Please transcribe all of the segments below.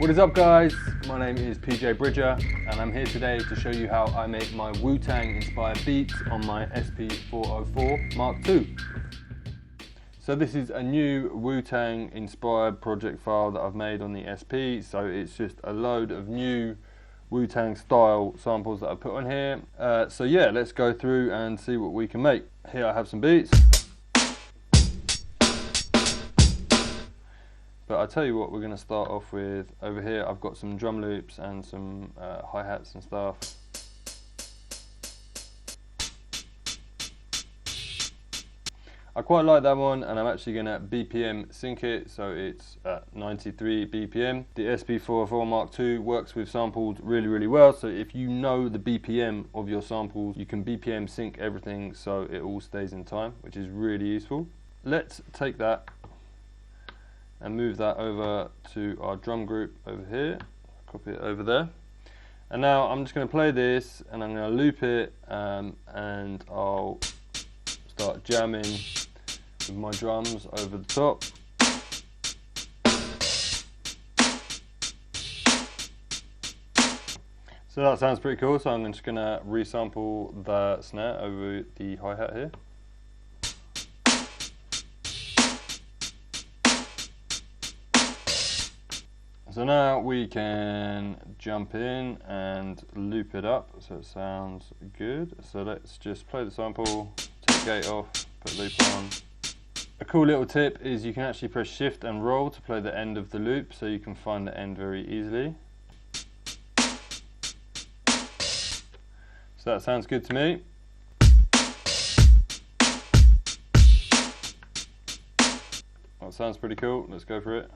What is up guys, my name is PJ Bridger and I'm here today to show you how I make my Wu-Tang inspired beats on my SP-404MkII. So this is a new Wu-Tang inspired project file that I've made on the SP, so it's just a load of new Wu-Tang style samples that I put on here. So yeah, let's go through and see what we can make. Here I have some beats. But I'll tell you what, we're going to start off with. Over here I've got some drum loops and some hi-hats and stuff. I quite like that one, and I'm actually going to BPM sync it, so it's at 93 BPM. The SP-404MkII works with samples really well, so if you know the BPM of your samples, you can BPM sync everything so it all stays in time, which is really useful. Let's take that and move that over to our drum group over here, copy it over there. And now I'm just going to play this and I'm going to loop it and I'll start jamming with my drums over the top. So that sounds pretty cool, so I'm just going to resample the snare over the hi-hat here. So now we can jump in and loop it up so it sounds good. So let's just play the sample, take gate off, put loop on. A cool little tip is you can actually press shift and roll to play the end of the loop, so you can find the end very easily. So that sounds good to me. That sounds pretty cool, let's go for it.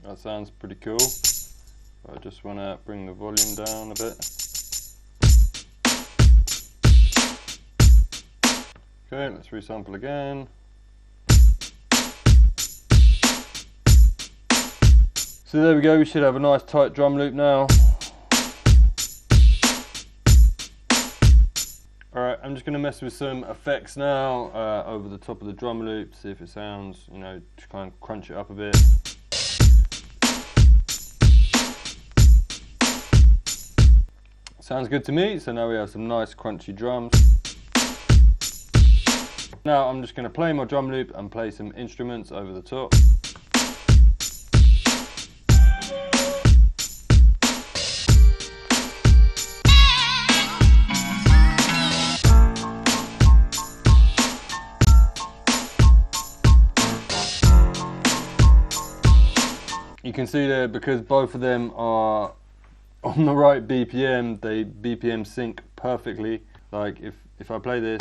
That sounds pretty cool. I just want to bring the volume down a bit. Okay, let's resample again. So there we go, we should have a nice tight drum loop now. Alright, I'm just going to mess with some effects now over the top of the drum loop, see if it sounds, you know, to kind of crunch it up a bit. Sounds good to me, so now we have some nice crunchy drums. Now I'm just going to play my drum loop and play some instruments over the top. You can see there, because both of them are on the right BPM, they BPM sync perfectly. Like if I play this,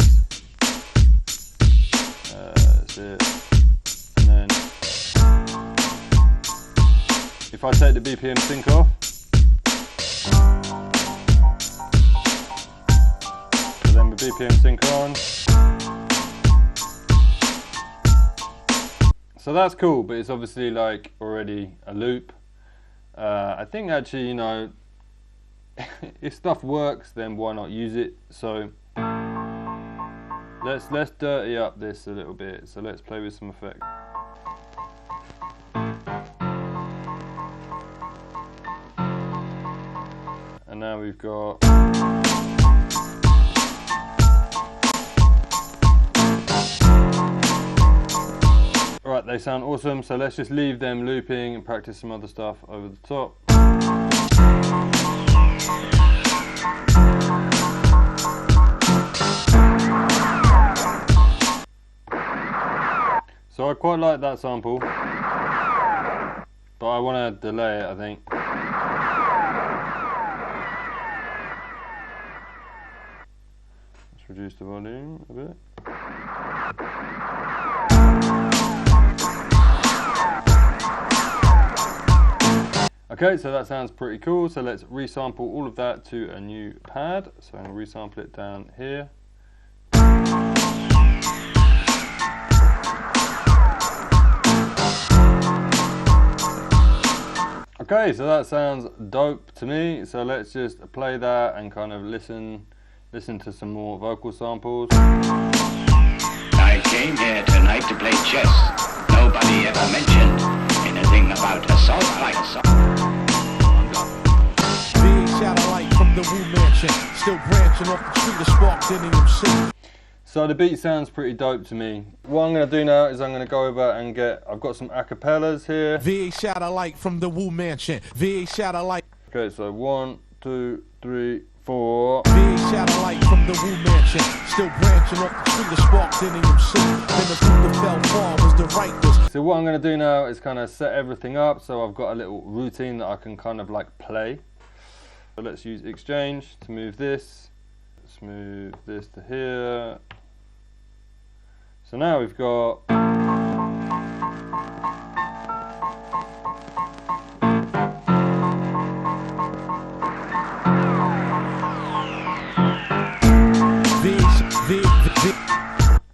that's it, and then if I take the BPM sync off, and then the BPM sync on. So that's cool, but it's obviously like already a loop. I think actually, you know, if stuff works, then why not use it? So let's dirty up this a little bit. So let's play with some effects. And now we've got alright, they sound awesome, so let's just leave them looping and practice some other stuff over the top. So I quite like that sample, but I want to delay it, I think. Let's reduce the volume a bit. Okay, so that sounds pretty cool, so let's resample all of that to a new pad. So I'm going to resample it down here. Okay, so that sounds dope to me. So let's just play that and kind of listen to some more vocal samples. I came here tonight to play chess. Nobody ever mentioned anything about assault rifles. V.A. satellite from the Wu Mansion, still branching off the tree to spark MC. So the beat sounds pretty dope to me. What I'm going to do now is I'm going to go over and I've got some acapellas here. V.A. satellite from the Wu Mansion, V.A. satellite. Okay, so 1, 2, 3, 4. V.A. satellite from the Wu Mansion, still branching off the tree to spark MC. Then the fruit that fell far was the rightness. So what I'm going to do now is kind of set everything up. So I've got a little routine that I can kind of like play. So let's use exchange to move this. Let's move this to here. So now we've got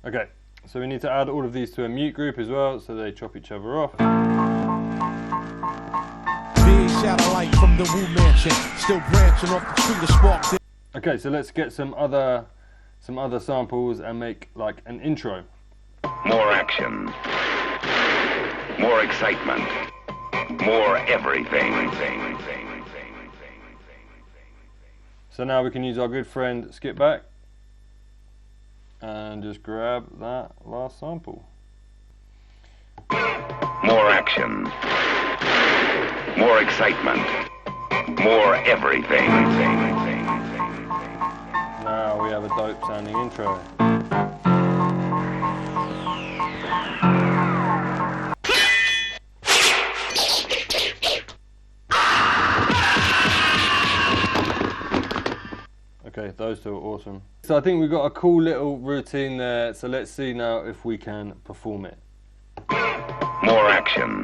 okay, so we need to add all of these to a mute group as well, so they chop each other off. V.A. satellite from the Wu Mansion, still branching off the tree to spark. Okay, so let's get some other samples and make like an intro. More action, more excitement, more everything. So now we can use our good friend Skip Back and just grab that last sample. More action, more excitement, more everything. Now we have a dope sounding intro. Okay, those two are awesome. So I think we've got a cool little routine there, so let's see now if we can perform it. More action,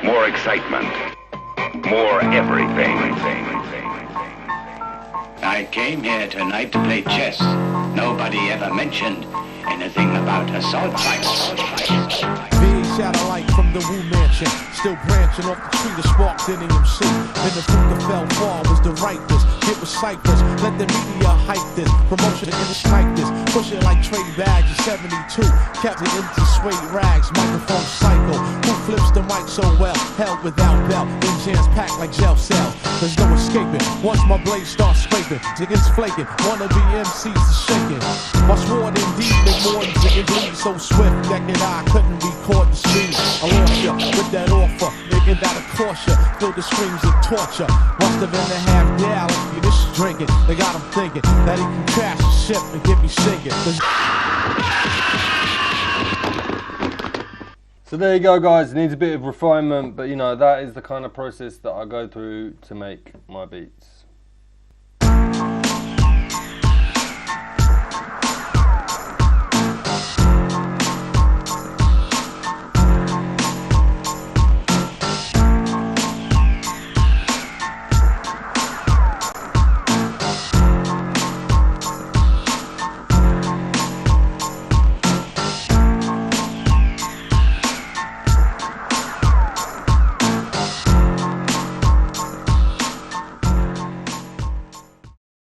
more excitement, more everything. I came here tonight to play chess. Nobody ever mentioned anything about assault rifles. V.A. satellite from the Wu Mansion, still branching off the tree to spark MC. Then the fruit that fell far was the rightness. Get with ciphers, let the media hype this. Promotion and snipe this. Push it like trade bags in 72. Captain empty suede rags, microphone cycle. Who flips the mic so well? Held without belt. In jams packed like jail cells. There's no escaping. Once my blade starts scraping, chickens flaking. Wanna be MCs to shaking. My sword indeed make more than chicken bleed. So swift that I couldn't record the speed. I lost ya with that offer. Nigga that'll cost ya. Feel the screams of torture. Must have been a half gallon. This is drinking. They got him thinking that he can crash the ship and get me singing. So there you go, guys. It needs a bit of refinement, but you know, that is the kind of process that I go through to make my beats.